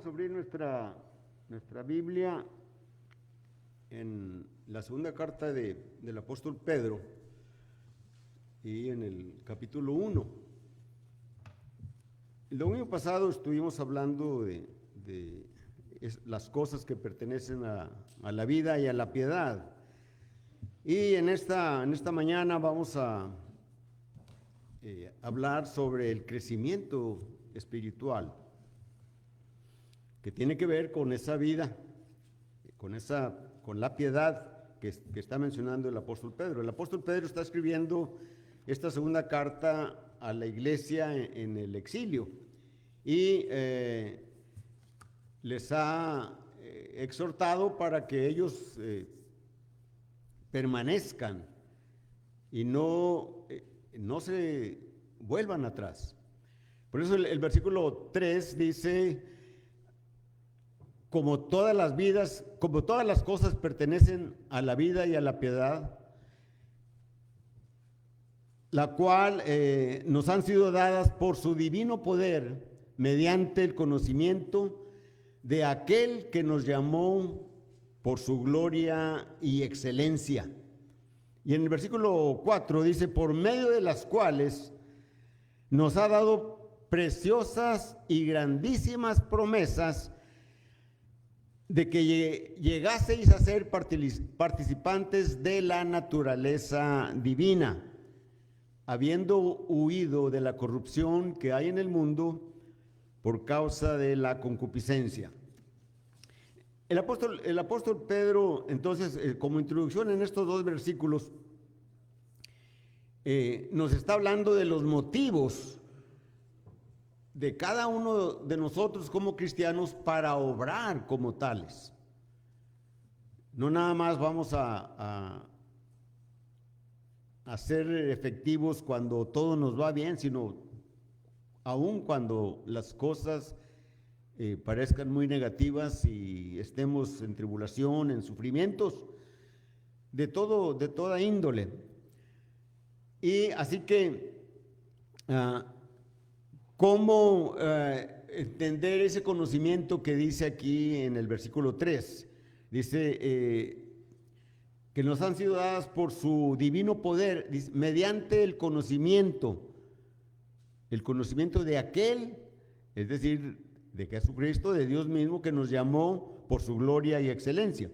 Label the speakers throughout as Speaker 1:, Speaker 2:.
Speaker 1: Vamos a abrir nuestra Biblia en la segunda carta del apóstol Pedro y en el capítulo 1. El domingo pasado estuvimos hablando de las cosas que pertenecen a la vida y a la piedad. Y en esta mañana vamos a hablar sobre el crecimiento espiritual, que tiene que ver con esa vida, con la piedad que está mencionando el apóstol Pedro. El apóstol Pedro está escribiendo esta segunda carta a la iglesia en el exilio y les ha exhortado para que ellos permanezcan y no se vuelvan atrás. Por eso el versículo 3 dice: como todas las cosas pertenecen a la vida y a la piedad, la cual nos han sido dadas por su divino poder mediante el conocimiento de aquel que nos llamó por su gloria y excelencia. Y en el versículo 4 dice: por medio de las cuales nos ha dado preciosas y grandísimas promesas, de que llegaseis a ser participantes de la naturaleza divina, habiendo huido de la corrupción que hay en el mundo por causa de la concupiscencia. El apóstol Pedro, entonces, como introducción en estos dos versículos, nos está hablando de los motivos de cada uno de nosotros como cristianos para obrar como tales. No nada más vamos a ser efectivos cuando todo nos va bien, sino aun cuando las cosas parezcan muy negativas y estemos en tribulación, en sufrimientos, de toda índole. Y así que ¿cómo entender ese conocimiento que dice aquí en el versículo 3? Dice que nos han sido dadas por su divino poder, mediante el conocimiento de aquel, es decir, de Jesucristo, de Dios mismo, que nos llamó por su gloria y excelencia.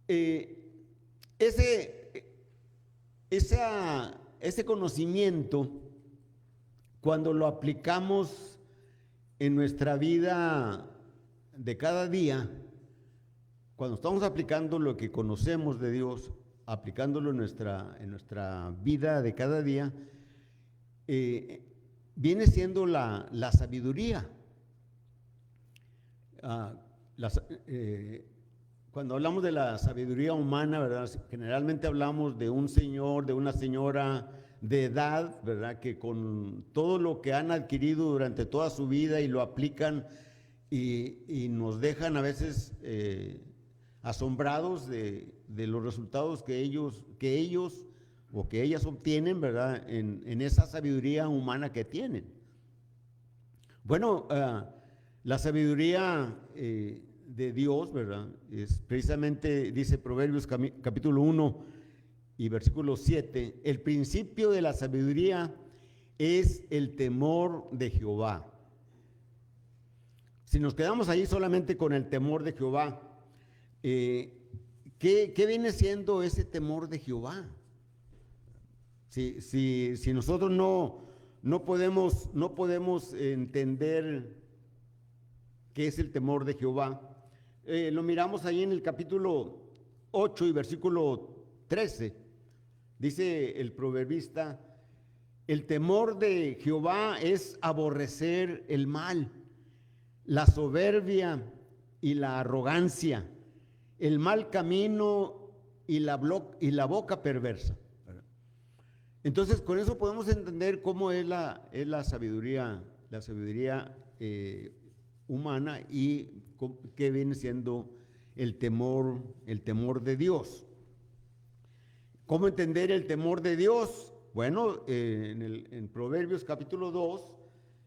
Speaker 1: Ese conocimiento, cuando lo aplicamos en nuestra vida de cada día, cuando estamos aplicando lo que conocemos de Dios, aplicándolo en nuestra vida de cada día, viene siendo la sabiduría. Cuando hablamos de la sabiduría humana, ¿verdad? Generalmente hablamos de un señor, de una señora de edad, ¿verdad?, que con todo lo que han adquirido durante toda su vida y lo aplican y nos dejan a veces asombrados de los resultados que ellos o que ellas obtienen, ¿verdad?, en esa sabiduría humana que tienen. Bueno, la sabiduría de Dios, ¿verdad?, es precisamente, dice Proverbios capítulo 1 y versículo 7, el principio de la sabiduría es el temor de Jehová. Si nos quedamos ahí solamente con el temor de Jehová, ¿qué viene siendo ese temor de Jehová? Si nosotros no podemos entender qué es el temor de Jehová, lo miramos ahí en el capítulo 8 y versículo 13. Dice el proverbista: el temor de Jehová es aborrecer el mal, la soberbia y la arrogancia, el mal camino y la boca perversa. Entonces, con eso podemos entender cómo es la sabiduría humana y qué viene siendo el temor de Dios. ¿Cómo entender el temor de Dios? Bueno, en Proverbios capítulo 2,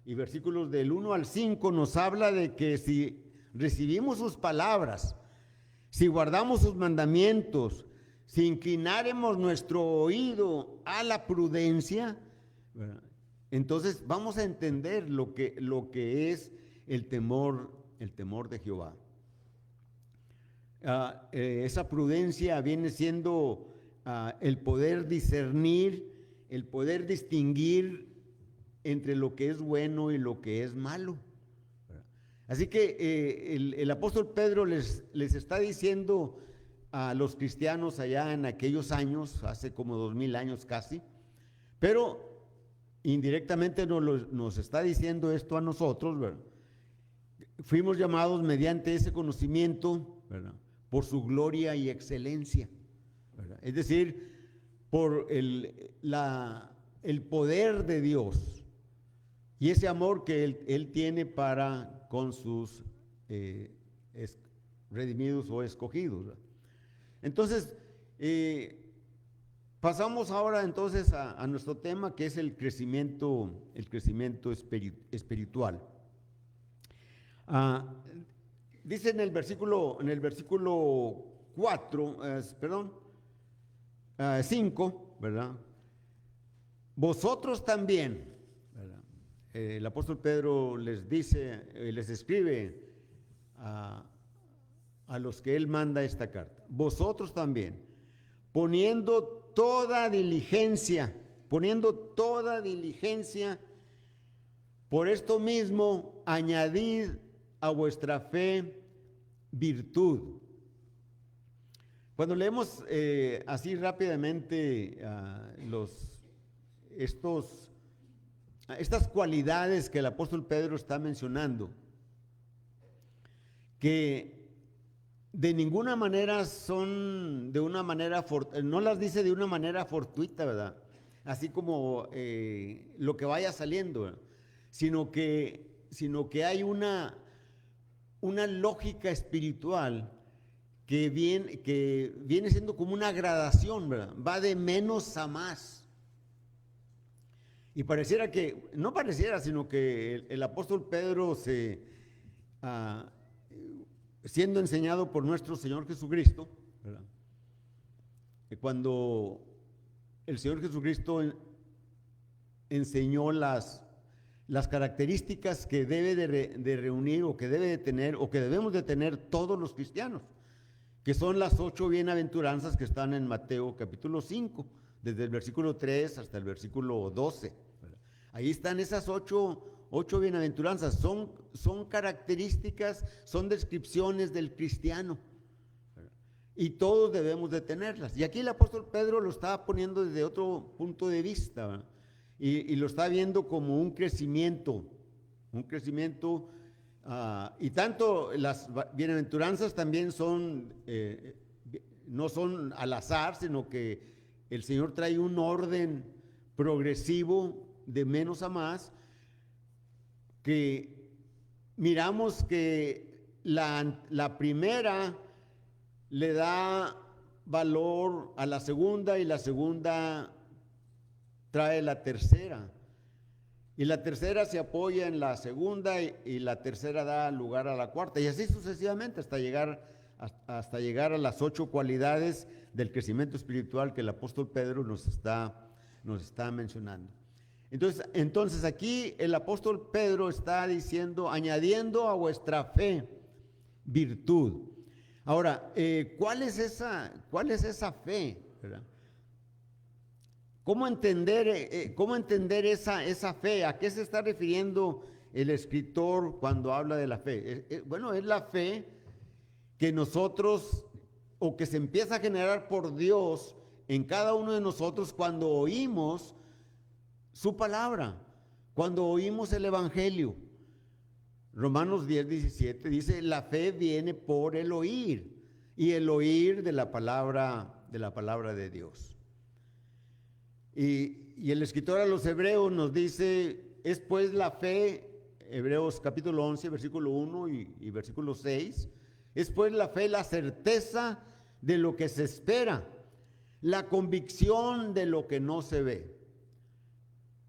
Speaker 1: y versículos del 1 al 5 nos habla de que si recibimos sus palabras, si guardamos sus mandamientos, si inclináremos nuestro oído a la prudencia, ¿verdad?, entonces vamos a entender lo que es el temor de Jehová. Esa prudencia viene siendo el poder discernir, el poder distinguir entre lo que es bueno y lo que es malo. Así que el apóstol Pedro les está diciendo a los cristianos allá en aquellos años, hace como 2000 años casi, pero indirectamente nos está diciendo esto a nosotros, ¿verdad? Fuimos llamados mediante ese conocimiento, ¿verdad?, por su gloria y excelencia, ¿verdad? Es decir, por el poder de Dios y ese amor que Él tiene para con sus redimidos o escogidos, ¿verdad? Entonces, pasamos ahora entonces a nuestro tema, que es el crecimiento espiritual. Dice en el versículo 5, ¿verdad? Vosotros también, ¿verdad? El apóstol Pedro les dice, les escribe a los que él manda esta carta. Vosotros también, poniendo toda diligencia, por esto mismo, añadid a vuestra fe virtud. Cuando leemos así rápidamente estas cualidades que el apóstol Pedro está mencionando, que de ninguna manera no las dice de una manera fortuita, ¿verdad?, así como lo que vaya saliendo, ¿verdad?, sino que hay una lógica espiritual que viene siendo como una gradación, ¿verdad?, va de menos a más. Y sino que el apóstol Pedro siendo enseñado por nuestro Señor Jesucristo, ¿verdad?, cuando el Señor Jesucristo enseñó las características que debe de reunir o que debe de tener o que debemos de tener todos los cristianos, que son las 8 bienaventuranzas que están en Mateo capítulo 5, desde el versículo 3 hasta el versículo 12. ¿Verdad? Ahí están esas 8 bienaventuranzas, son características, son descripciones del cristiano, ¿verdad?, y todos debemos de tenerlas. Y aquí el apóstol Pedro lo está poniendo desde otro punto de vista, ¿verdad?, y lo está viendo como un crecimiento, y tanto las bienaventuranzas también no son al azar, sino que el Señor trae un orden progresivo de menos a más, que miramos que la primera le da valor a la segunda y la segunda trae la tercera, y la tercera se apoya en la segunda y la tercera da lugar a la cuarta, y así sucesivamente hasta llegar a las 8 cualidades del crecimiento espiritual que el apóstol Pedro nos está mencionando. Entonces aquí el apóstol Pedro está diciendo, añadiendo a vuestra fe virtud. Ahora, ¿cuál es esa fe? ¿Verdad? ¿Cómo entender esa fe? ¿A qué se está refiriendo el escritor cuando habla de la fe? Bueno, es la fe que nosotros, o que se empieza a generar por Dios en cada uno de nosotros cuando oímos su palabra, cuando oímos el evangelio. Romanos 10:17 dice, la fe viene por el oír, y el oír de la palabra de Dios. Y el escritor a los Hebreos nos dice, es pues la fe, Hebreos capítulo 11, versículo 1 y versículo 6, es pues la fe la certeza de lo que se espera, la convicción de lo que no se ve.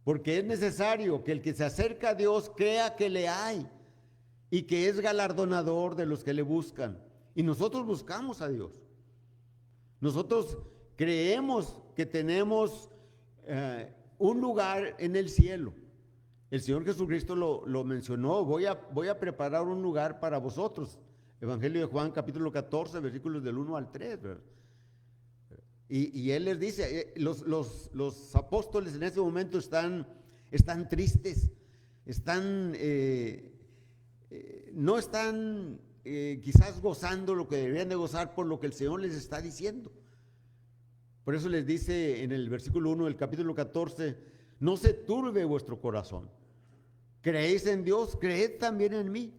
Speaker 1: porque es necesario que el que se acerca a Dios crea que le hay y que es galardonador de los que le buscan. Y nosotros buscamos a Dios. Nosotros creemos que tenemos un lugar en el cielo. El Señor Jesucristo lo mencionó: voy a preparar un lugar para vosotros. Evangelio de Juan, capítulo 14, versículos del 1 al 3, ¿verdad? Y Él les dice, los apóstoles en ese momento están tristes, no están quizás gozando lo que deberían de gozar por lo que el Señor les está diciendo. Por eso les dice en el versículo 1 del capítulo 14: no se turbe vuestro corazón. ¿Creéis en Dios? Creed también en mí.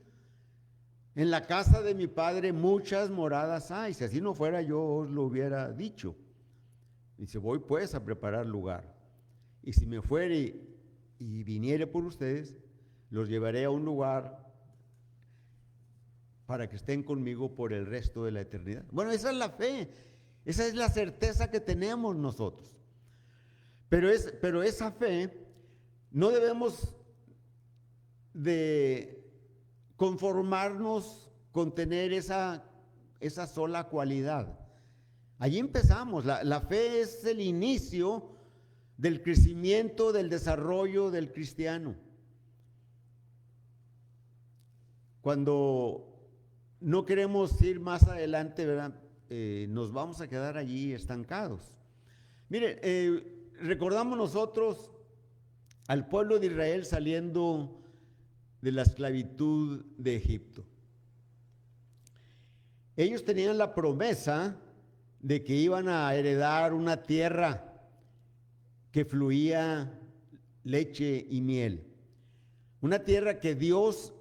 Speaker 1: En la casa de mi Padre muchas moradas hay. Si así no fuera, yo os lo hubiera dicho. Dice: voy pues a preparar lugar. Y si me fuere y viniere por ustedes, los llevaré a un lugar para que estén conmigo por el resto de la eternidad. Bueno, esa es la fe. Esa es la certeza que tenemos nosotros. Pero esa fe no debemos de conformarnos con tener esa sola cualidad. Allí empezamos. La fe es el inicio del crecimiento, del desarrollo del cristiano. Cuando no queremos ir más adelante, ¿verdad? Nos vamos a quedar allí estancados. Miren, recordamos nosotros al pueblo de Israel saliendo de la esclavitud de Egipto. Ellos tenían la promesa de que iban a heredar una tierra que fluía leche y miel, una tierra que Dios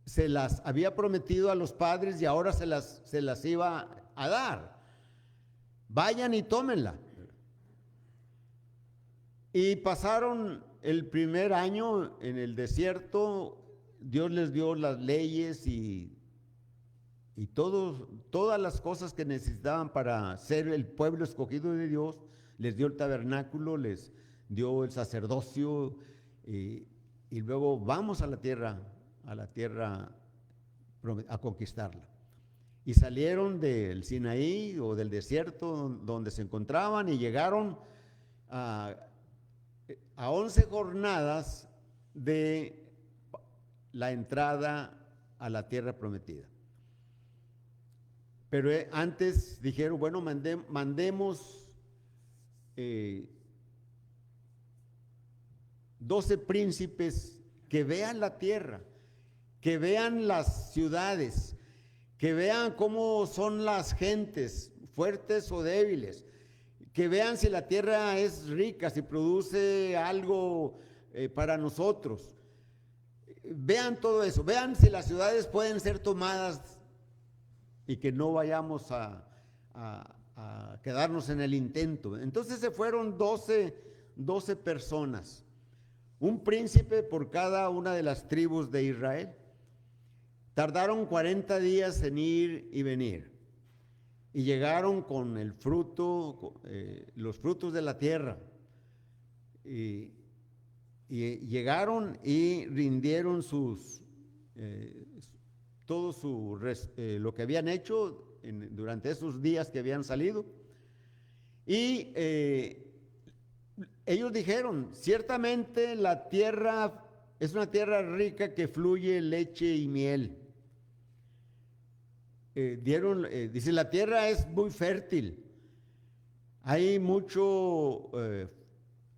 Speaker 1: se las había prometido a los padres y ahora se las iba a dar. Vayan y tómenla. Y pasaron el primer año en el desierto. Dios les dio las leyes y todas las cosas que necesitaban para ser el pueblo escogido de Dios. Les dio el tabernáculo, les dio el sacerdocio, y luego vamos a la tierra a conquistarla. Y salieron del Sinaí o del desierto donde se encontraban y llegaron a 11 jornadas de la entrada a la tierra prometida. Pero antes dijeron: bueno, mandemos 12 príncipes que vean la tierra, que vean las ciudades, que vean cómo son las gentes, fuertes o débiles, que vean si la tierra es rica, si produce algo para nosotros. Vean todo eso, vean si las ciudades pueden ser tomadas y que no vayamos a quedarnos en el intento. Entonces se fueron 12 personas, un príncipe por cada una de las tribus de Israel. Tardaron 40 días en ir y venir y llegaron con el fruto, los frutos de la tierra, y llegaron y rindieron todo lo que habían hecho durante esos días que habían salido. Y ellos dijeron: ciertamente la tierra es una tierra rica que fluye leche y miel. Dice: la tierra es muy fértil, hay mucho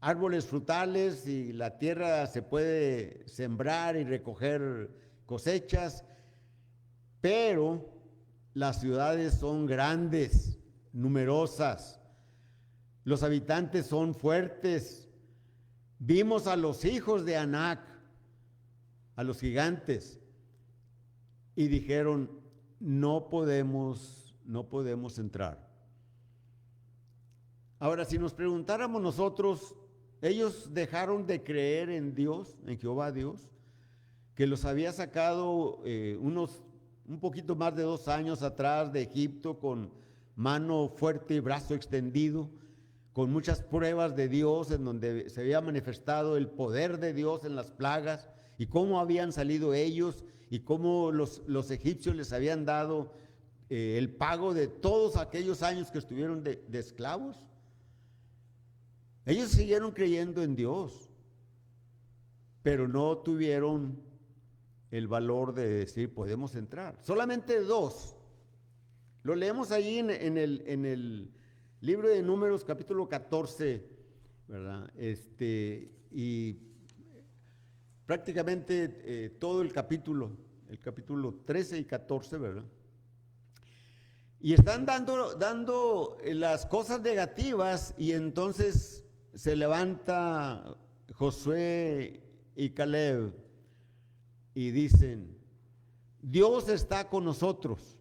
Speaker 1: árboles frutales y la tierra se puede sembrar y recoger cosechas, pero las ciudades son grandes, numerosas, los habitantes son fuertes. Vimos a los hijos de Anac, a los gigantes, y dijeron: no podemos entrar. Ahora, si nos preguntáramos nosotros, ellos dejaron de creer en Dios, en Jehová Dios, que los había sacado un poquito más de 2 años atrás de Egipto con mano fuerte y brazo extendido, con muchas pruebas de Dios, en donde se había manifestado el poder de Dios en las plagas, y cómo habían salido ellos, y cómo los egipcios les habían dado el pago de todos aquellos años que estuvieron de esclavos. Ellos siguieron creyendo en Dios, pero no tuvieron el valor de decir, podemos entrar. Solamente dos. Lo leemos ahí en el libro de Números, capítulo 14, ¿verdad? Y prácticamente todo el capítulo 13 y 14, ¿verdad? Y están dando las cosas negativas, y entonces se levanta Josué y Caleb y dicen, Dios está con nosotros.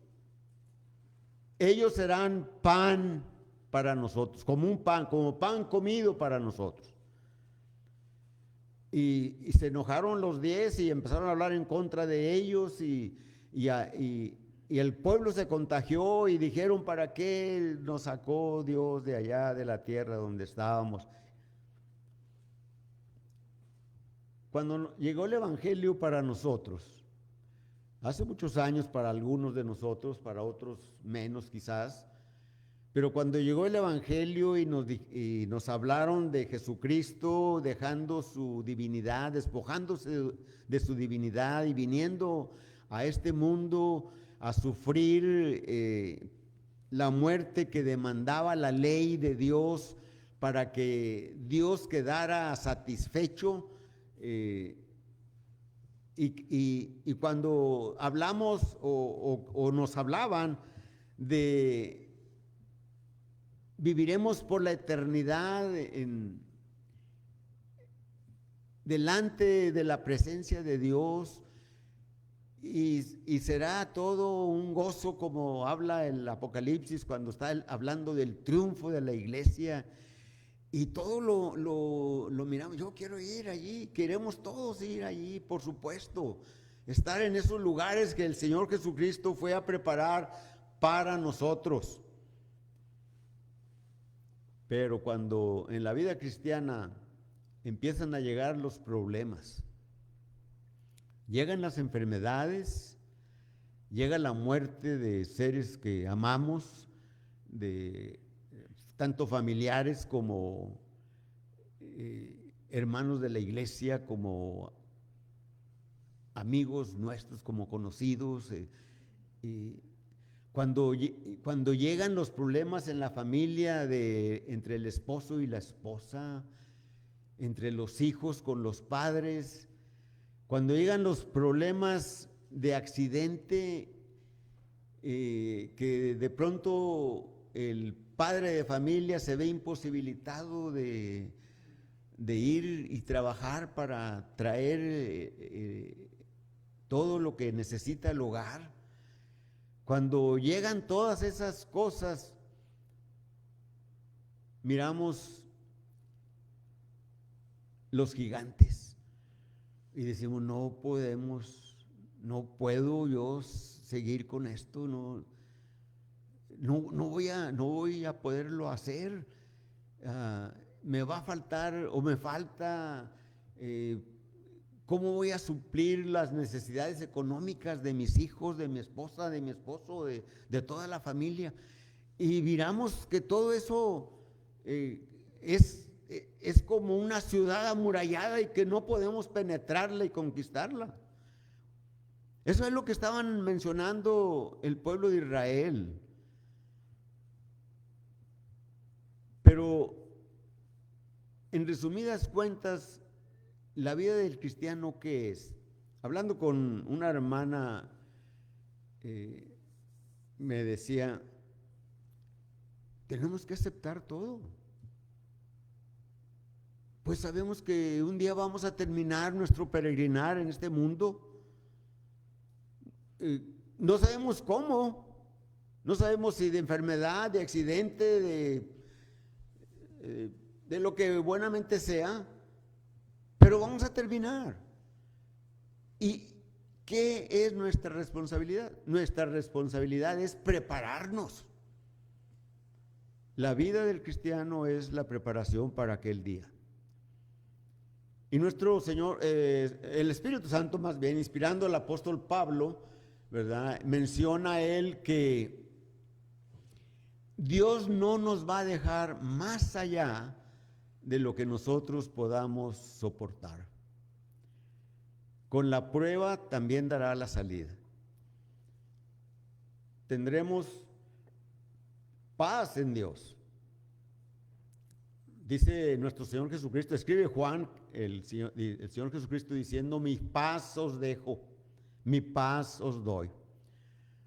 Speaker 1: Ellos serán pan para nosotros, como pan comido para nosotros. Y se enojaron los 10 y empezaron a hablar en contra de ellos, y el pueblo se contagió y dijeron, ¿para qué nos sacó Dios de allá de la tierra donde estábamos? Cuando llegó el evangelio para nosotros, hace muchos años para algunos de nosotros, para otros menos quizás, pero cuando llegó el evangelio y nos hablaron de Jesucristo dejando su divinidad, despojándose de su divinidad y viniendo a este mundo a sufrir la muerte que demandaba la ley de Dios para que Dios quedara satisfecho, y cuando hablamos o nos hablaban de viviremos por la eternidad delante de la presencia de Dios, y será todo un gozo, como habla el Apocalipsis cuando está hablando del triunfo de la iglesia, y todo lo miramos. Yo quiero ir allí, queremos todos ir allí, por supuesto, estar en esos lugares que el Señor Jesucristo fue a preparar para nosotros. Pero cuando en la vida cristiana empiezan a llegar los problemas, llegan las enfermedades, llega la muerte de seres que amamos, de tanto familiares como hermanos de la iglesia, como amigos nuestros, como conocidos, cuando llegan los problemas en la familia entre el esposo y la esposa, entre los hijos con los padres, cuando llegan los problemas de accidente, que de pronto el padre de familia se ve imposibilitado de ir y trabajar para traer todo lo que necesita el hogar. Cuando llegan todas esas cosas, miramos los gigantes y decimos, no puedo yo seguir con esto, no voy a poderlo hacer, me va a faltar o me falta. ¿Cómo voy a suplir las necesidades económicas de mis hijos, de mi esposa, de mi esposo, de toda la familia? Y miramos que todo eso es como una ciudad amurallada y que no podemos penetrarla y conquistarla. Eso es lo que estaban mencionando el pueblo de Israel. Pero, en resumidas cuentas, la vida del cristiano, ¿qué es? Hablando con una hermana, me decía, tenemos que aceptar todo. Pues sabemos que un día vamos a terminar nuestro peregrinar en este mundo. No sabemos cómo, no sabemos si de enfermedad, de accidente, de lo que buenamente sea, pero vamos a terminar. ¿Y qué es nuestra responsabilidad? Nuestra responsabilidad es prepararnos. La vida del cristiano es la preparación para aquel día. Y nuestro Señor, el Espíritu Santo más bien, inspirando al apóstol Pablo, ¿verdad? Menciona a él que Dios no nos va a dejar más allá de lo que nosotros podamos soportar. Con la prueba también dará la salida. Tendremos paz en Dios. Dice nuestro Señor Jesucristo, escribe Juan, el Señor Jesucristo diciendo, mi paz os dejo, mi paz os doy.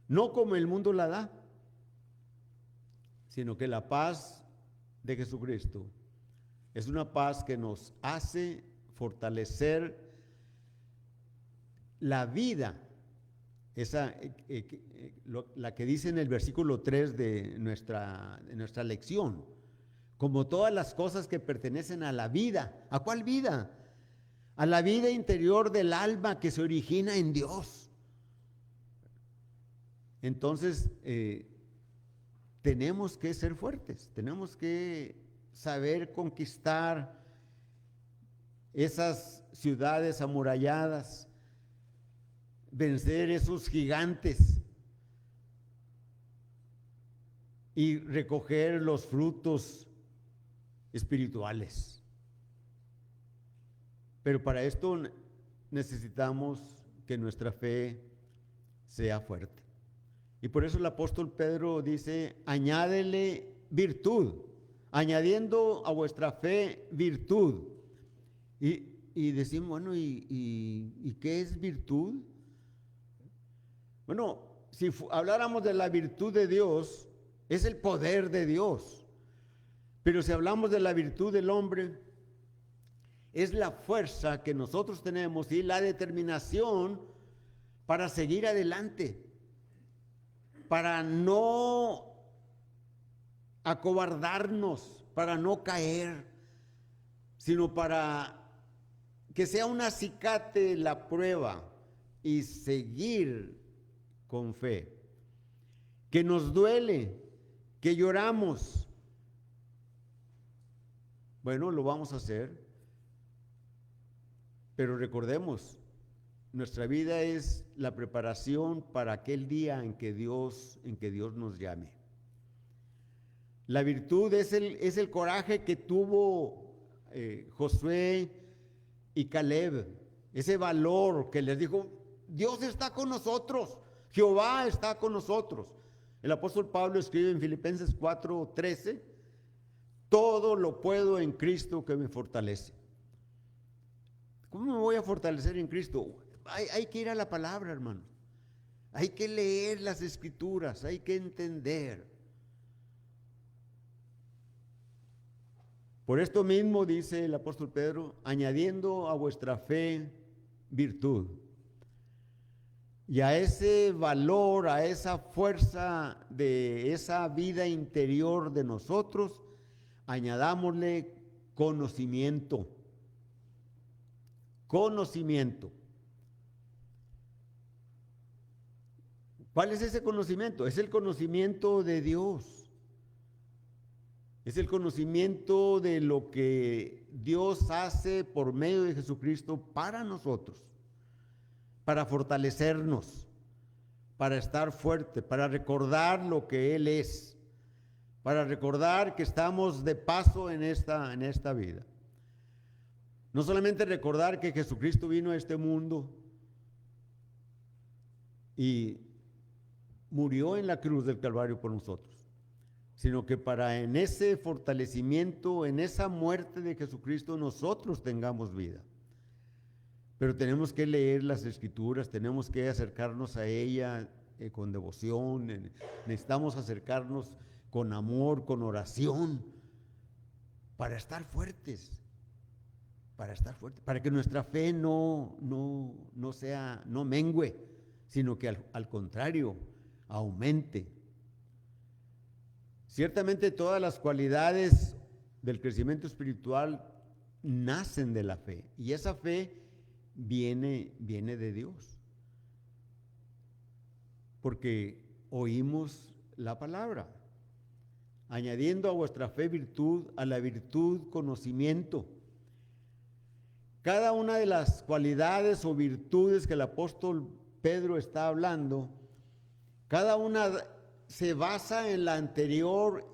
Speaker 1: No como el mundo la da, sino que la paz de Jesucristo es una paz que nos hace fortalecer la vida, esa, la que dice en el versículo 3 de nuestra lección, como todas las cosas que pertenecen a la vida. ¿A cuál vida? A la vida interior del alma que se origina en Dios. Entonces, tenemos que ser fuertes, tenemos que saber conquistar esas ciudades amuralladas, vencer esos gigantes y recoger los frutos espirituales. Pero para esto necesitamos que nuestra fe sea fuerte. Y por eso el apóstol Pedro dice, añádele virtud, añadiendo a vuestra fe virtud. Y decimos, bueno, ¿y qué es virtud? Bueno, si habláramos de la virtud de Dios, es el poder de Dios. Pero si hablamos de la virtud del hombre, es la fuerza que nosotros tenemos y la determinación para seguir adelante, para no acobardarnos, para no caer, sino para que sea un acicate la prueba y seguir con fe. Que nos duele, que lloramos. Bueno, lo vamos a hacer, pero recordemos, nuestra vida es la preparación para aquel día en que Dios nos llame. La virtud es el coraje que tuvo Josué y Caleb, ese valor que les dijo, Dios está con nosotros, Jehová está con nosotros. El apóstol Pablo escribe en Filipenses 4:13, todo lo puedo en Cristo que me fortalece. ¿Cómo me voy a fortalecer en Cristo? Hay que ir a la palabra, hermano. Hay que leer las escrituras, hay que entender. Por esto mismo dice el apóstol Pedro, añadiendo a vuestra fe virtud. Y a ese valor, a esa fuerza de esa vida interior de nosotros, añadámosle conocimiento. Conocimiento. ¿Cuál es ese conocimiento? Es el conocimiento de Dios. Es el conocimiento de lo que Dios hace por medio de Jesucristo para nosotros, para fortalecernos, para estar fuerte, para recordar lo que Él es, para recordar que estamos de paso en esta vida. No solamente recordar que Jesucristo vino a este mundo y murió en la cruz del Calvario por nosotros, sino que para en ese fortalecimiento, en esa muerte de Jesucristo, nosotros tengamos vida. Pero tenemos que leer las Escrituras, tenemos que acercarnos a ella con devoción, necesitamos acercarnos con amor, con oración, para estar fuertes. Para que nuestra fe no mengüe, sino que al contrario, aumente. Ciertamente todas las cualidades del crecimiento espiritual nacen de la fe, y esa fe viene de Dios, porque oímos la palabra. añadiendo a vuestra fe virtud, a la virtud conocimiento. Cada una de las cualidades o virtudes que el apóstol Pedro está hablando, cada una se basa en la anterior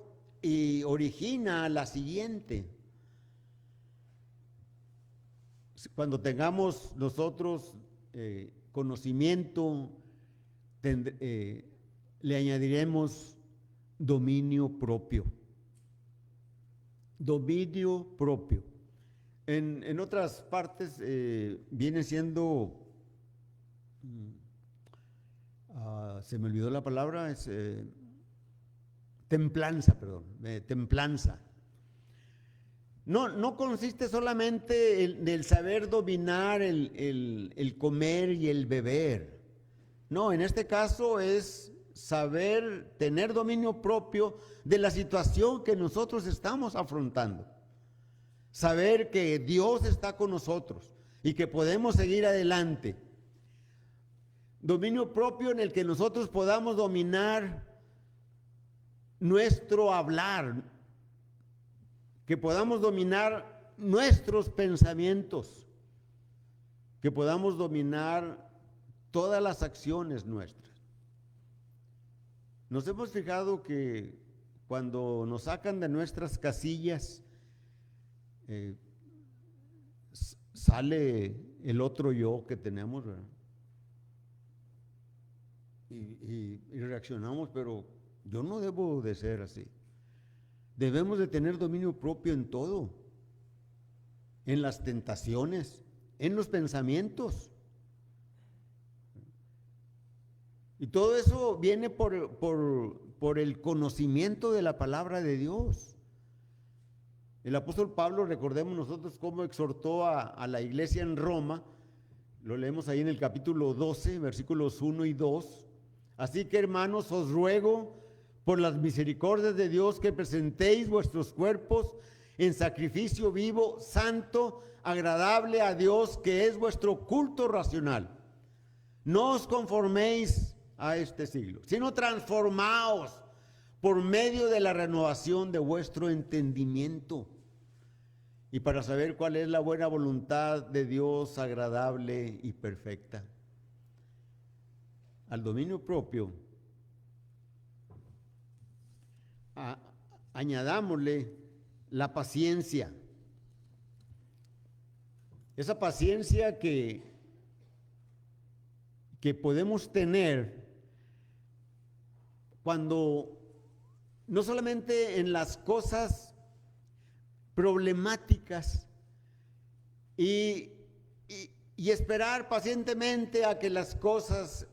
Speaker 1: y origina la siguiente. Cuando tengamos nosotros conocimiento, le añadiremos dominio propio. Dominio propio. En otras partes viene siendo, se me olvidó la palabra, es templanza, perdón, templanza. No consiste solamente en el saber dominar el comer y el beber. No, en este caso es saber tener dominio propio de la situación que nosotros estamos afrontando. Saber que Dios está con nosotros y que podemos seguir adelante. Dominio propio en el que nosotros podamos dominar nuestro hablar, que podamos dominar nuestros pensamientos, que podamos dominar todas las acciones nuestras. Nos hemos fijado que cuando nos sacan de nuestras casillas, sale el otro yo que tenemos, ¿verdad? Y reaccionamos, pero yo no debo de ser así. Debemos de tener dominio propio en todo, en las tentaciones, en los pensamientos. Y todo eso viene por el conocimiento de la palabra de Dios. El apóstol Pablo, recordemos nosotros cómo exhortó a la iglesia en Roma, lo leemos ahí en el capítulo 12, versículos 1 y 2. Así que, hermanos, os ruego por las misericordias de Dios que presentéis vuestros cuerpos en sacrificio vivo, santo, agradable a Dios, que es vuestro culto racional. No os conforméis a este siglo, sino transformaos por medio de la renovación de vuestro entendimiento, y para saber cuál es la buena voluntad de Dios, agradable y perfecta. Al dominio propio, añadámosle la paciencia. Esa paciencia que podemos tener cuando no solamente en las cosas problemáticas y esperar pacientemente a que las cosas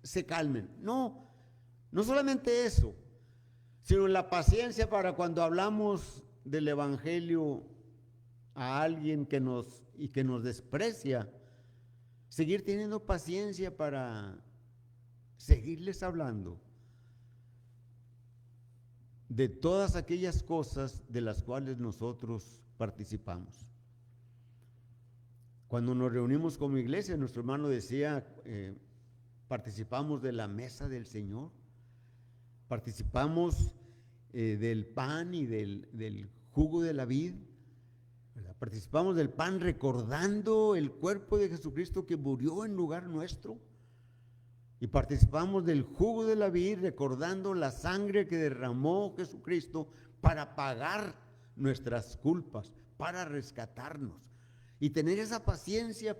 Speaker 1: se calmen. No solamente eso, sino la paciencia para cuando hablamos del evangelio a alguien que nos desprecia, seguir teniendo paciencia para seguirles hablando de todas aquellas cosas de las cuales nosotros participamos. Cuando nos reunimos como iglesia, nuestro hermano decía, participamos de la mesa del Señor, participamos del pan y del jugo de la vid, ¿verdad? Participamos del pan recordando el cuerpo de Jesucristo que murió en lugar nuestro, y participamos del jugo de la vid recordando la sangre que derramó Jesucristo para pagar nuestras culpas, para rescatarnos, y tener esa paciencia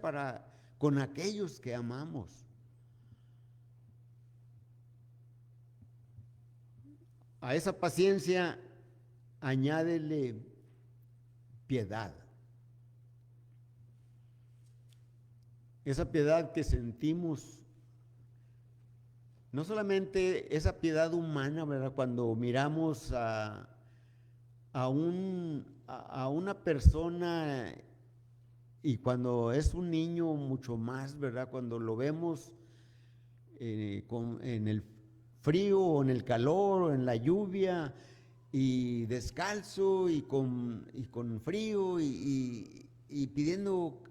Speaker 1: con aquellos que amamos. A esa paciencia añádele piedad. Esa piedad que sentimos, no solamente esa piedad humana, ¿verdad? Cuando miramos a una persona, y cuando es un niño mucho más, ¿verdad? Cuando lo vemos en el frío o en el calor o en la lluvia y descalzo y con frío y pidiendo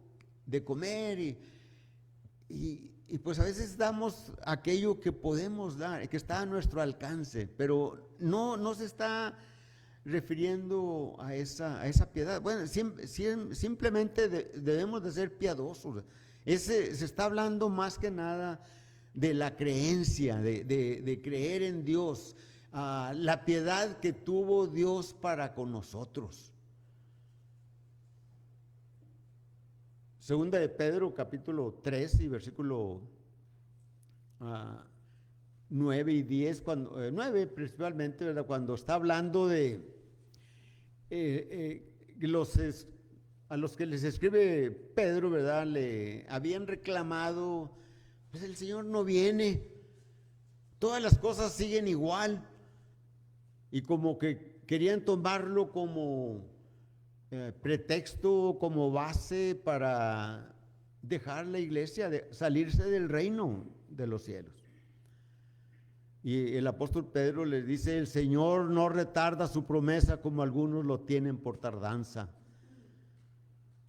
Speaker 1: de comer y pues a veces damos aquello que podemos dar, que está a nuestro alcance, pero no se está refiriendo a esa piedad. Bueno, simplemente debemos de ser piadosos. Se está hablando más que nada de la creencia, de creer en Dios, la piedad que tuvo Dios para con nosotros. Segunda de Pedro, capítulo 3 y versículo 9 y 10, 9 principalmente, ¿verdad? Cuando está hablando de a los que les escribe Pedro, ¿verdad? Le habían reclamado, pues el Señor no viene, todas las cosas siguen igual, y como que querían tomarlo como pretexto, como base para dejar la iglesia, salirse del reino de los cielos. Y el apóstol Pedro les dice: el Señor no retarda su promesa como algunos lo tienen por tardanza,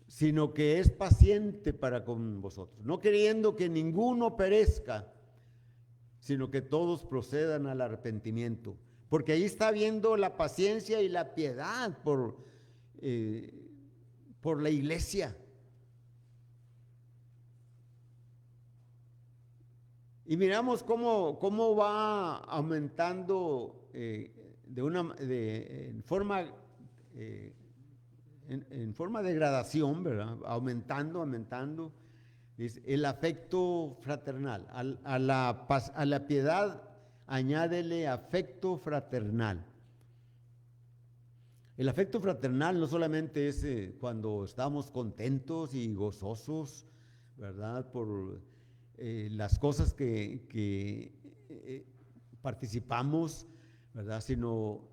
Speaker 1: sino que es paciente para con vosotros, no queriendo que ninguno perezca, sino que todos procedan al arrepentimiento. Porque ahí está viendo la paciencia y la piedad por la iglesia. Y miramos cómo va aumentando en forma de gradación, ¿verdad? Aumentando, dice, el afecto fraternal. A la piedad añádele afecto fraternal. El afecto fraternal no solamente es cuando estamos contentos y gozosos, ¿verdad? Por las cosas que participamos, ¿verdad? Sino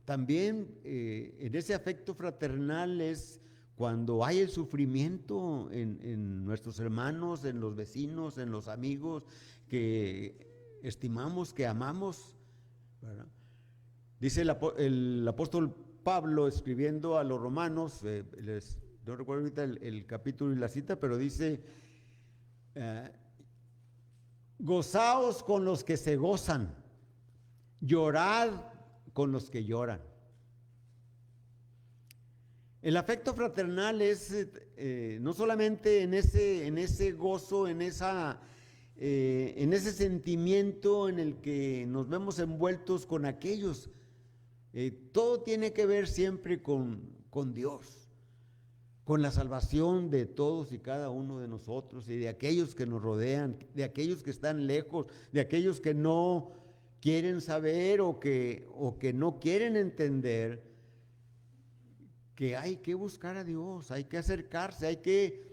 Speaker 1: también en ese afecto fraternal es cuando hay el sufrimiento en nuestros hermanos, en los vecinos, en los amigos que estimamos, que amamos, ¿verdad? Dice el apóstol Pablo, escribiendo a los romanos, no recuerdo ahorita el capítulo y la cita, pero dice: gozaos con los que se gozan, llorad con los que lloran. El afecto fraternal es no solamente en ese gozo, en ese sentimiento en el que nos vemos envueltos con aquellos. Todo tiene que ver siempre con Dios, con la salvación de todos y cada uno de nosotros y de aquellos que nos rodean, de aquellos que están lejos, de aquellos que no quieren saber o que no quieren entender que hay que buscar a Dios, hay que acercarse, hay que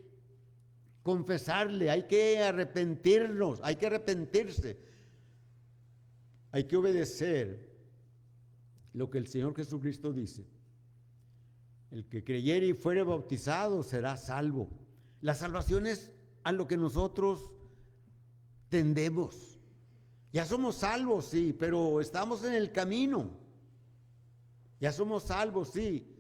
Speaker 1: confesarle, hay que arrepentirnos, hay que arrepentirse, hay que obedecer lo que el Señor Jesucristo dice: el que creyere y fuere bautizado será salvo. La salvación es a lo que nosotros tendemos. Ya somos salvos, sí, pero estamos en el camino. Ya somos salvos, sí,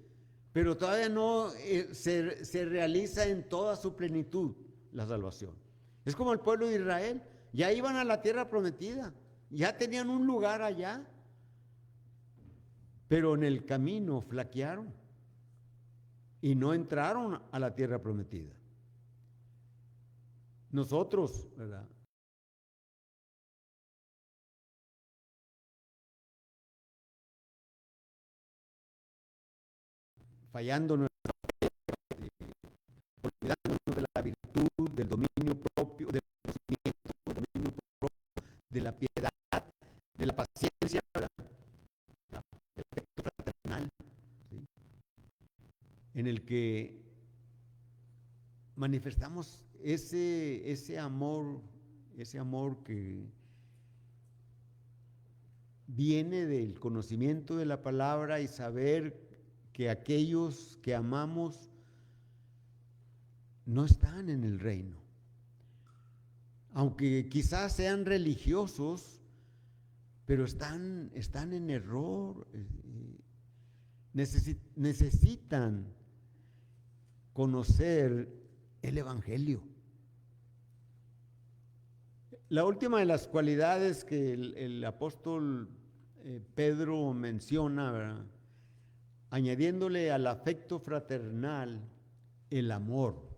Speaker 1: pero todavía no se realiza en toda su plenitud la salvación. Es como el pueblo de Israel, ya iban a la tierra prometida, ya tenían un lugar allá, pero en el camino flaquearon y no entraron a la tierra prometida. Nosotros, ¿verdad?, fallando, olvidándonos de la virtud, del dominio propio, del conocimiento, del dominio propio, de la piedad, de la paciencia, ¿verdad?, del afecto fraternal, ¿sí?, en el que manifestamos ese amor que viene del conocimiento de la palabra y saber que aquellos que amamos no están en el reino. Aunque quizás sean religiosos, pero están en error, necesitan conocer el Evangelio. La última de las cualidades que el apóstol Pedro menciona, ¿verdad? Añadiéndole al afecto fraternal el amor.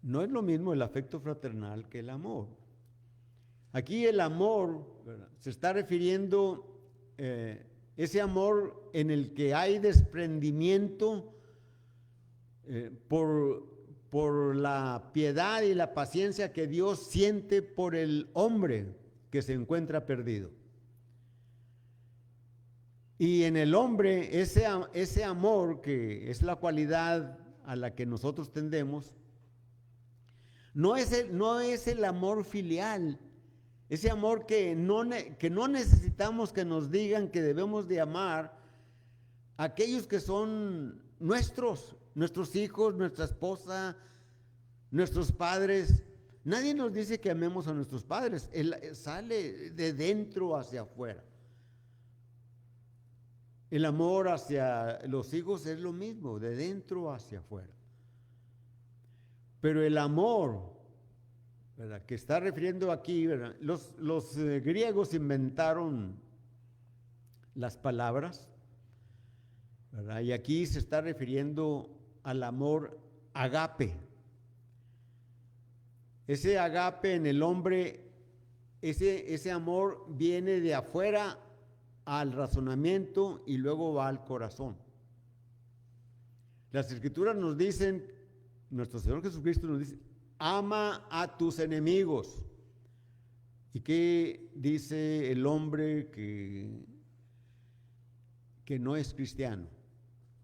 Speaker 1: No es lo mismo el afecto fraternal que el amor. Aquí el amor, ¿verdad?, se está refiriendo ese amor en el que hay desprendimiento por la piedad y la paciencia que Dios siente por el hombre que se encuentra perdido. Y en el hombre ese amor, que es la cualidad a la que nosotros tendemos, no es el amor filial, ese amor que no necesitamos que nos digan que debemos de amar a aquellos que son nuestros hijos, nuestra esposa, nuestros padres. Nadie nos dice que amemos a nuestros padres, sale de dentro hacia afuera. El amor hacia los hijos es lo mismo, de dentro hacia afuera. Pero el amor, ¿verdad?, que está refiriendo aquí, ¿verdad? Los griegos inventaron las palabras, ¿verdad? Y aquí se está refiriendo al amor agape. Ese agape en el hombre, ese amor viene de afuera al razonamiento y luego va al corazón. Las Escrituras nos dicen, nuestro Señor Jesucristo nos dice: ama a tus enemigos. ¿Y qué dice el hombre que no es cristiano?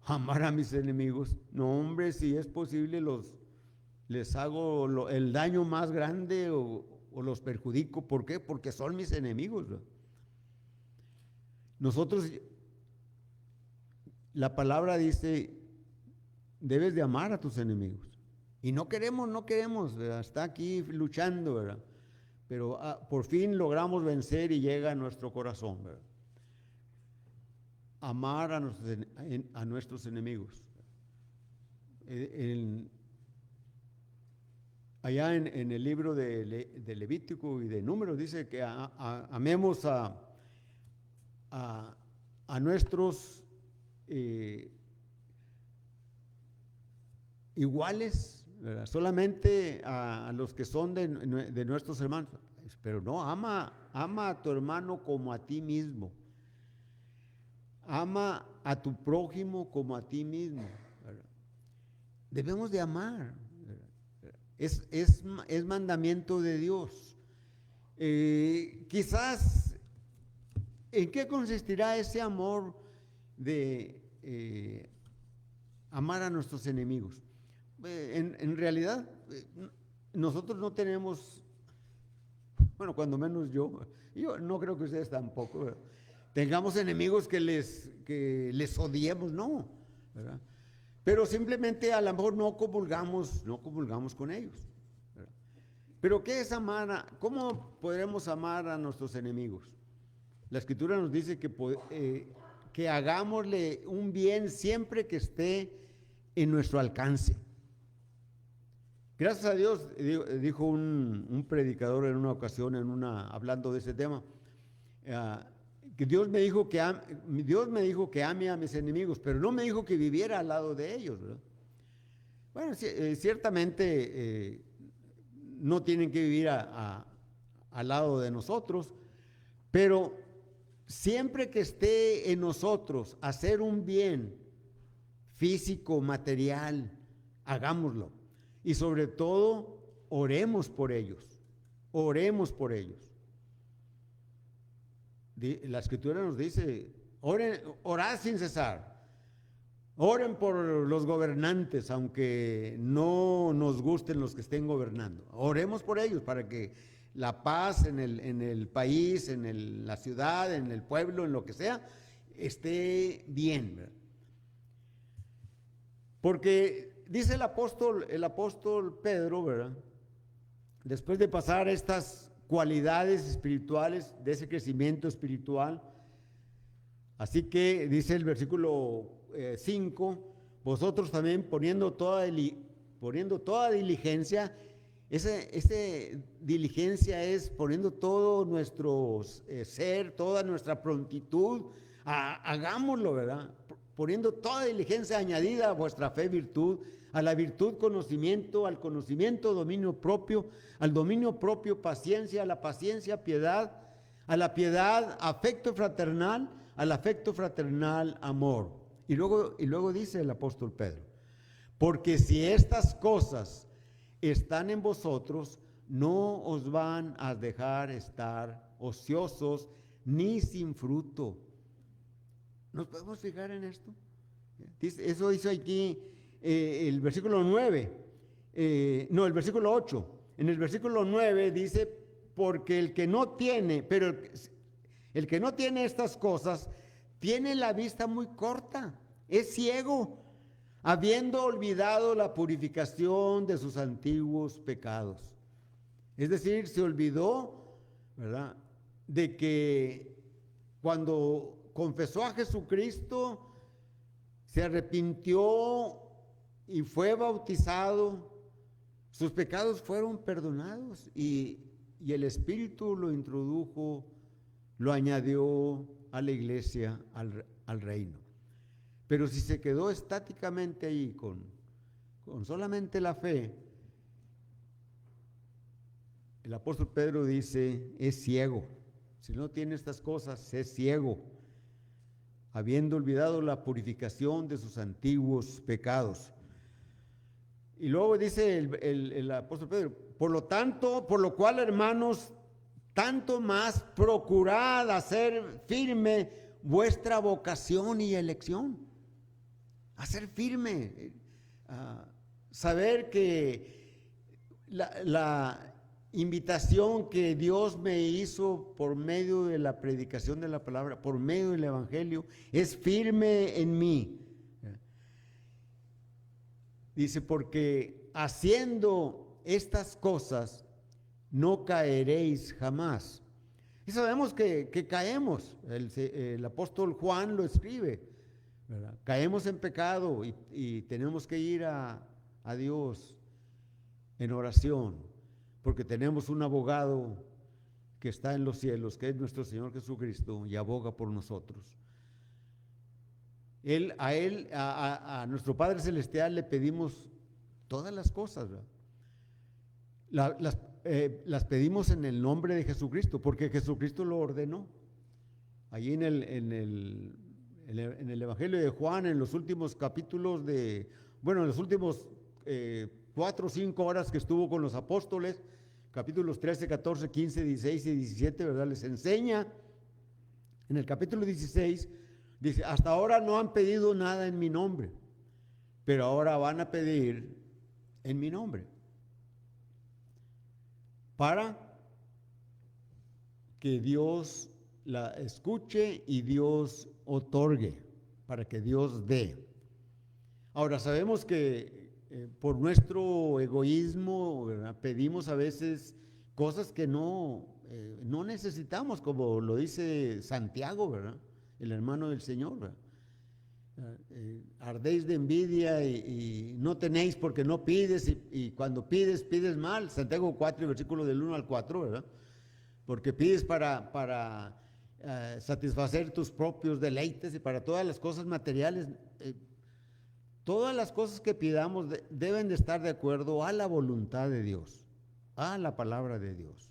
Speaker 1: Amar a mis enemigos. No, hombre, si es posible les hago el daño más grande o los perjudico. ¿Por qué? Porque son mis enemigos, ¿no? Nosotros, la palabra dice, debes de amar a tus enemigos. Y no queremos, ¿verdad? Está aquí luchando, ¿verdad? Pero por fin logramos vencer y llega a nuestro corazón, ¿verdad? Amar a nuestros enemigos. Allá en el libro de Levítico y de Números dice que amemos a nuestros iguales, ¿verdad? Solamente a los que son de nuestros hermanos. Pero no, ama a tu hermano como a ti mismo. Ama a tu prójimo como a ti mismo, ¿verdad? Debemos de amar, ¿verdad? Es mandamiento de Dios. Quizás, ¿en qué consistirá ese amor de amar a nuestros enemigos? En realidad, nosotros no tenemos, bueno, cuando menos yo no creo que ustedes tampoco, ¿verdad?, tengamos enemigos que les odiemos, no, ¿verdad? Pero simplemente a lo mejor no comulgamos con ellos, ¿verdad? Pero ¿qué es amar? ¿Cómo podremos amar a nuestros enemigos? La Escritura nos dice que hagámosle un bien siempre que esté en nuestro alcance. Gracias a Dios, dijo un predicador en una ocasión, hablando de ese tema, que Dios me dijo que ame a mis enemigos, pero no me dijo que viviera al lado de ellos, ¿verdad? Bueno, ciertamente no tienen que vivir al lado de nosotros, pero siempre que esté en nosotros hacer un bien físico, material, hagámoslo. Y sobre todo, oremos por ellos. La Escritura nos dice, orad sin cesar. Oren por los gobernantes, aunque no nos gusten los que estén gobernando. Oremos por ellos para que la paz en el país, en la ciudad, en el pueblo, en lo que sea, esté bien, ¿verdad? Porque dice el apóstol Pedro, ¿verdad?, después de pasar estas cualidades espirituales, de ese crecimiento espiritual, así que dice el versículo 5, vosotros también poniendo toda diligencia, Ese diligencia es poniendo todo nuestro ser, toda nuestra prontitud, hagámoslo, ¿verdad? Poniendo toda diligencia añadida a vuestra fe, virtud, a la virtud, conocimiento, al conocimiento, dominio propio, al dominio propio, paciencia, a la paciencia, piedad, a la piedad, afecto fraternal, al afecto fraternal, amor. Y luego dice el apóstol Pedro, porque si estas cosas están en vosotros, no os van a dejar estar ociosos ni sin fruto. ¿Nos podemos fijar en esto? Eso dice aquí el versículo 9, el versículo 8. En el versículo 9 dice, porque el que no tiene, pero el que no tiene estas cosas, tiene la vista muy corta, es ciego, habiendo olvidado la purificación de sus antiguos pecados. Es decir, se olvidó, ¿verdad?, de que cuando confesó a Jesucristo, se arrepintió y fue bautizado, sus pecados fueron perdonados y el Espíritu lo introdujo, lo añadió a la iglesia, al reino. Pero si se quedó estáticamente ahí con solamente la fe, el apóstol Pedro dice, es ciego. Si no tiene estas cosas, es ciego, habiendo olvidado la purificación de sus antiguos pecados. Y luego dice el apóstol Pedro, por lo tanto, por lo cual, hermanos, tanto más procurad hacer firme vuestra vocación y elección. Hacer firme, saber que la invitación que Dios me hizo por medio de la predicación de la palabra, por medio del evangelio, es firme en mí. Dice, porque haciendo estas cosas no caeréis jamás. Y sabemos que caemos, el apóstol Juan lo escribe, ¿verdad? Caemos en pecado y tenemos que ir a Dios en oración, porque tenemos un abogado que está en los cielos, que es nuestro Señor Jesucristo, y aboga por nosotros. A nuestro Padre Celestial le pedimos todas las cosas, ¿verdad? Las pedimos en el nombre de Jesucristo, porque Jesucristo lo ordenó. Allí en el Evangelio de Juan, en los últimos capítulos en los últimos 4 o 5 horas que estuvo con los apóstoles, capítulos 13, 14, 15, 16 y 17, ¿verdad? Les enseña, en el capítulo 16, dice, hasta ahora no han pedido nada en mi nombre, pero ahora van a pedir en mi nombre, para que Dios la escuche y Dios otorgue, para que Dios dé. Ahora, sabemos que por nuestro egoísmo, ¿verdad?, pedimos a veces cosas que no necesitamos, como lo dice Santiago, ¿verdad?, el hermano del Señor, ¿verdad? Ardéis de envidia y no tenéis porque no pides, y cuando pides mal. Santiago 4, versículo del 1 al 4, ¿verdad? Porque pides para satisfacer tus propios deleites y para todas las cosas materiales. Todas las cosas que pidamos deben de estar de acuerdo a la voluntad de Dios, a la palabra de Dios.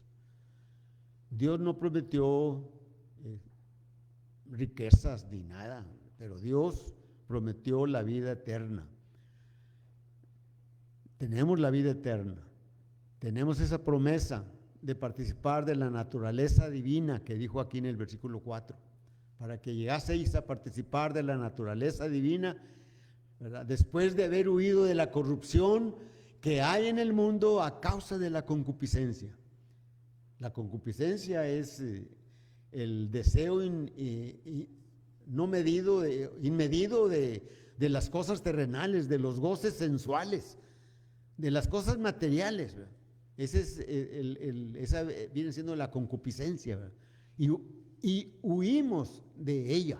Speaker 1: Dios no prometió riquezas ni nada, pero Dios prometió la vida eterna. Tenemos la vida eterna, tenemos esa promesa de participar de la naturaleza divina que dijo aquí en el versículo 4, para que llegaseis a participar de la naturaleza divina, ¿verdad?, después de haber huido de la corrupción que hay en el mundo a causa de la concupiscencia. La concupiscencia es el deseo inmedido de las cosas terrenales, de los goces sensuales, de las cosas materiales, ¿verdad? Esa viene siendo la concupiscencia, ¿verdad? Y huimos de ella.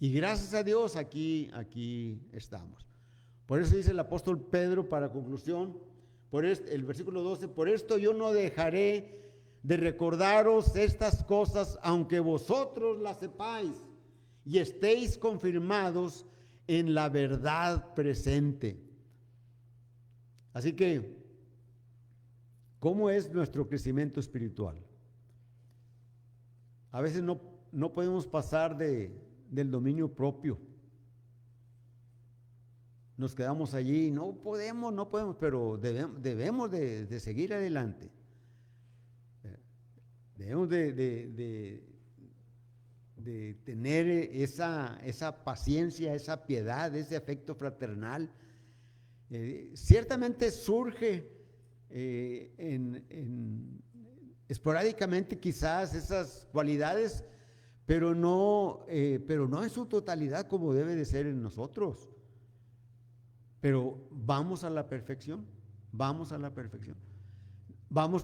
Speaker 1: Y gracias a Dios aquí estamos. Por eso dice el apóstol Pedro, para conclusión, el versículo 12, por esto yo no dejaré de recordaros estas cosas, aunque vosotros las sepáis y estéis confirmados en la verdad presente. Así que, ¿cómo es nuestro crecimiento espiritual? A veces no podemos pasar del dominio propio. Nos quedamos allí, no podemos, pero debemos de seguir adelante. Debemos de tener esa paciencia, esa piedad, ese afecto fraternal. Ciertamente surge esporádicamente quizás esas cualidades, pero no en su totalidad como debe de ser en nosotros. Pero vamos a la perfección, vamos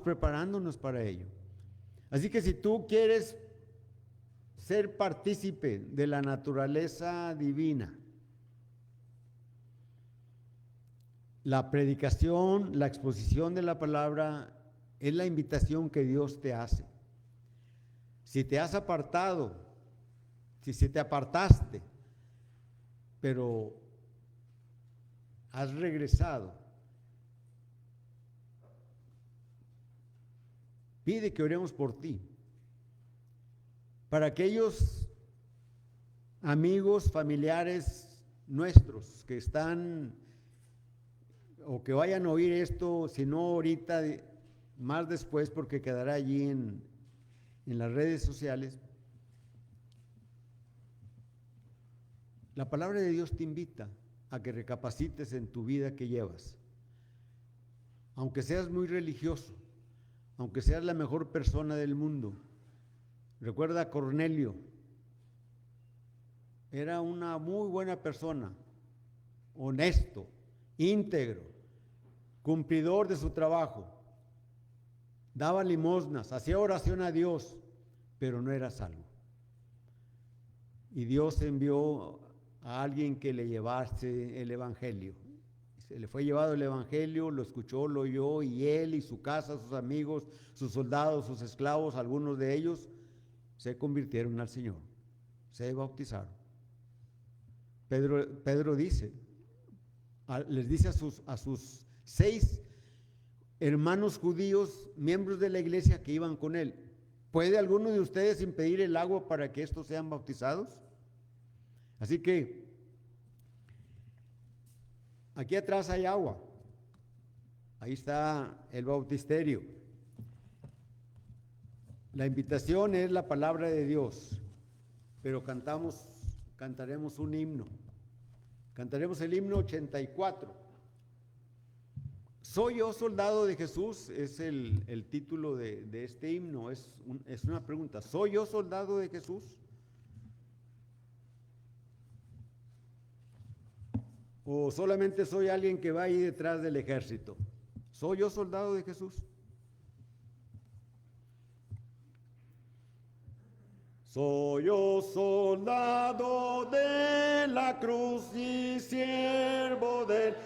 Speaker 1: preparándonos para ello. Así que si tú quieres ser partícipe de la naturaleza divina, la predicación, la exposición de la palabra es la invitación que Dios te hace. Si te has apartado, si te apartaste, pero has regresado, pide que oremos por ti. Para aquellos amigos, familiares nuestros que están o que vayan a oír esto, si no ahorita, más después, porque quedará allí en las redes sociales, la palabra de Dios te invita a que recapacites en tu vida que llevas. Aunque seas muy religioso, aunque seas la mejor persona del mundo. Recuerda a Cornelio, era una muy buena persona, honesto, íntegro, cumplidor de su trabajo, daba limosnas, hacía oración a Dios, pero no era salvo. Y Dios envió a alguien que le llevase el evangelio. Se le fue llevado el evangelio, lo escuchó, lo oyó, y él y su casa, sus amigos, sus soldados, sus esclavos, algunos de ellos se convirtieron al Señor, se bautizaron. Pedro dice, les dice a sus 6 hermanos judíos, miembros de la iglesia que iban con él: ¿puede alguno de ustedes impedir el agua para que estos sean bautizados? Así que aquí atrás hay agua, ahí está el bautisterio. La invitación es la palabra de Dios, pero cantaremos un himno. Cantaremos el himno 84. ¿Soy yo soldado de Jesús? Es el título de este himno. Es una pregunta. ¿Soy yo soldado de Jesús? ¿O solamente soy alguien que va ahí detrás del ejército? ¿Soy yo soldado de Jesús? Soy yo soldado de la cruz y siervo del